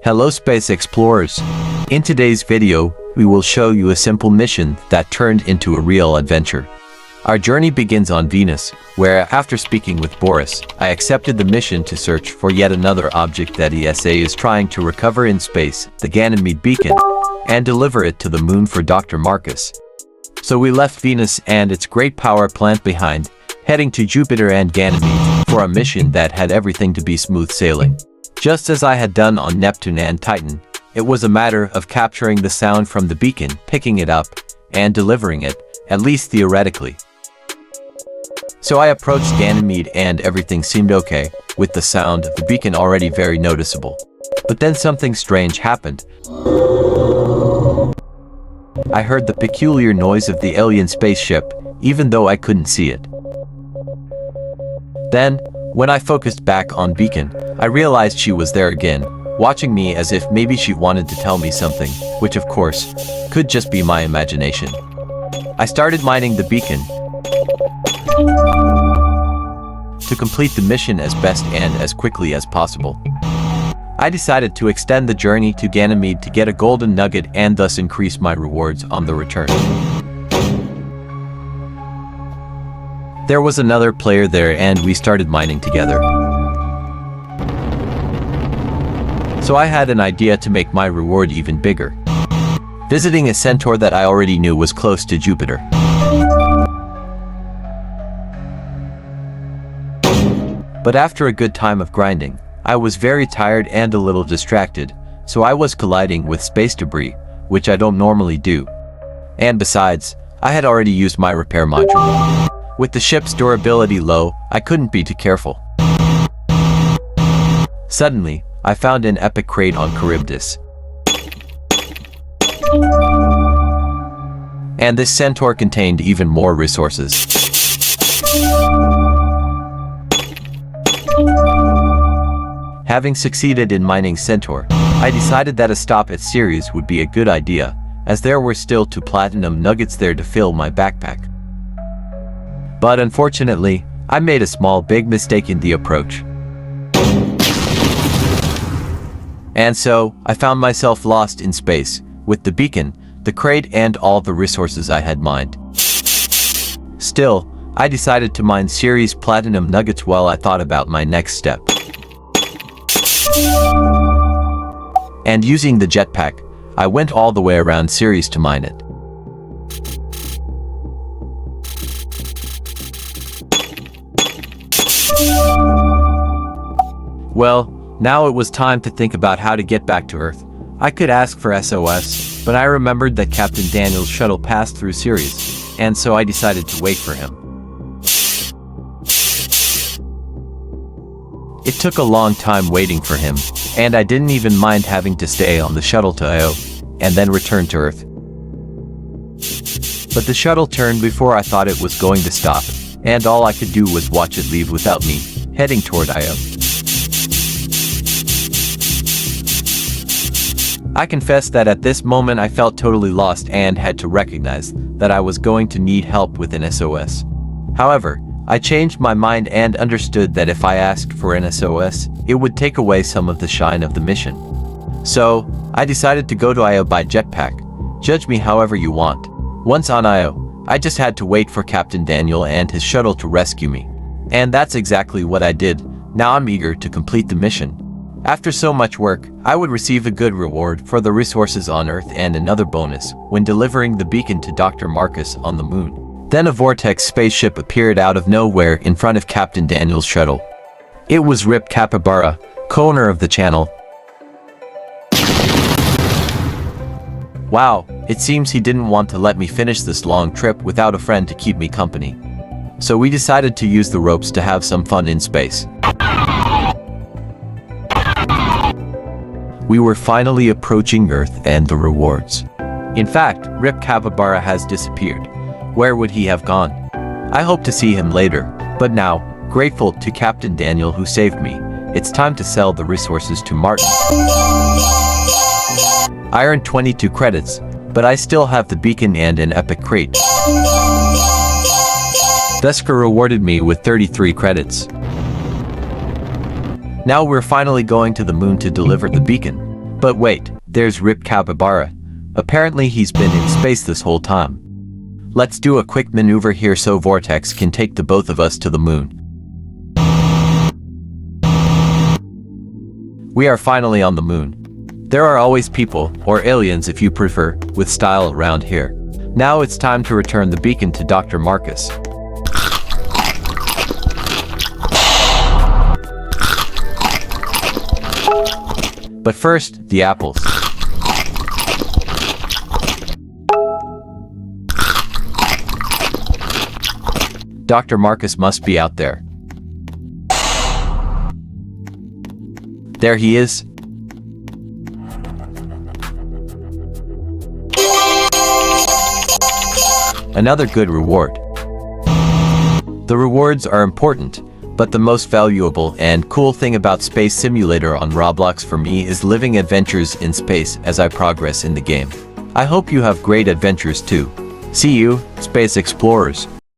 Hello space explorers. In today's video, we will show you a simple mission that turned into a real adventure. Our journey begins on Venus, where after speaking with Boris, I accepted the mission to search for yet another object that ESA is trying to recover in space, the Ganymede beacon, and deliver it to the moon for Dr. Marcus. So we left Venus and its great power plant behind, heading to Jupiter and Ganymede for a mission that had everything to be smooth sailing. Just as I had done on Neptune and Titan, it was a matter of capturing the sound from the beacon, picking it up, and delivering it, at least theoretically. So I approached Ganymede and everything seemed okay, with the sound of the beacon already very noticeable. But then something strange happened. I heard the peculiar noise of the alien spaceship, even though I couldn't see it. Then, when I focused back on beacon, I realized she was there again, watching me as if maybe she wanted to tell me something, which of course, could just be my imagination. I started mining the beacon to complete the mission as best and as quickly as possible. I decided to extend the journey to Ganymede to get a golden nugget and thus increase my rewards on the return. There was another player there and we started mining together. So I had an idea to make my reward even bigger. Visiting a centaur that I already knew was close to Jupiter. But after a good time of grinding, I was very tired and a little distracted, so I was colliding with space debris, which I don't normally do. And besides, I had already used my repair module. With the ship's durability low, I couldn't be too careful. Suddenly, I found an epic crate on Charybdis. And this centaur contained even more resources. Having succeeded in mining Centaur, I decided that a stop at Ceres would be a good idea, as there were still 2 platinum nuggets there to fill my backpack. But unfortunately, I made a big mistake in the approach. And so, I found myself lost in space, with the beacon, the crate and all the resources I had mined. Still, I decided to mine Ceres platinum nuggets while I thought about my next step. And using the jetpack, I went all the way around Ceres to mine it. Well, now it was time to think about how to get back to Earth. I could ask for SOS, but I remembered that Captain Daniel's shuttle passed through Ceres, and so I decided to wait for him. It took a long time waiting for him, and I didn't even mind having to stay on the shuttle to Io, and then return to Earth. But the shuttle turned before I thought it was going to stop, and all I could do was watch it leave without me, heading toward Io. I confess that at this moment I felt totally lost and had to recognize that I was going to need help with an SOS. However, I changed my mind and understood that if I asked for an SOS, it would take away some of the shine of the mission. So, I decided to go to Io by jetpack. Judge me however you want. Once on Io, I just had to wait for Captain Daniel and his shuttle to rescue me. And that's exactly what I did. Now I'm eager to complete the mission. After so much work, I would receive a good reward for the resources on Earth and another bonus when delivering the beacon to Dr. Marcus on the moon. Then a vortex spaceship appeared out of nowhere in front of Captain Daniel's shuttle. It was Rip Capybara, co-owner of the channel. Wow, it seems he didn't want to let me finish this long trip without a friend to keep me company. So we decided to use the ropes to have some fun in space. We were finally approaching Earth and the rewards. In fact, Rip Capybara has disappeared. Where would he have gone? I hope to see him later, but now, grateful to Captain Daniel who saved me, it's time to sell the resources to Martin. I earned 22 credits, but I still have the beacon and an epic crate. Veska rewarded me with 33 credits. Now we're finally going to the moon to deliver the beacon. But wait, there's Rip Capybara. Apparently he's been in space this whole time. Let's do a quick maneuver here so Vortex can take the both of us to the moon. We are finally on the moon. There are always people, or aliens if you prefer, with style around here. Now it's time to return the beacon to Dr. Marcus. But first, the apples. Dr. Marcus must be out there. There he is. Another good reward. The rewards are important, but the most valuable and cool thing about Space Simulator on Roblox for me is living adventures in space as I progress in the game. I hope you have great adventures too. See you, Space Explorers.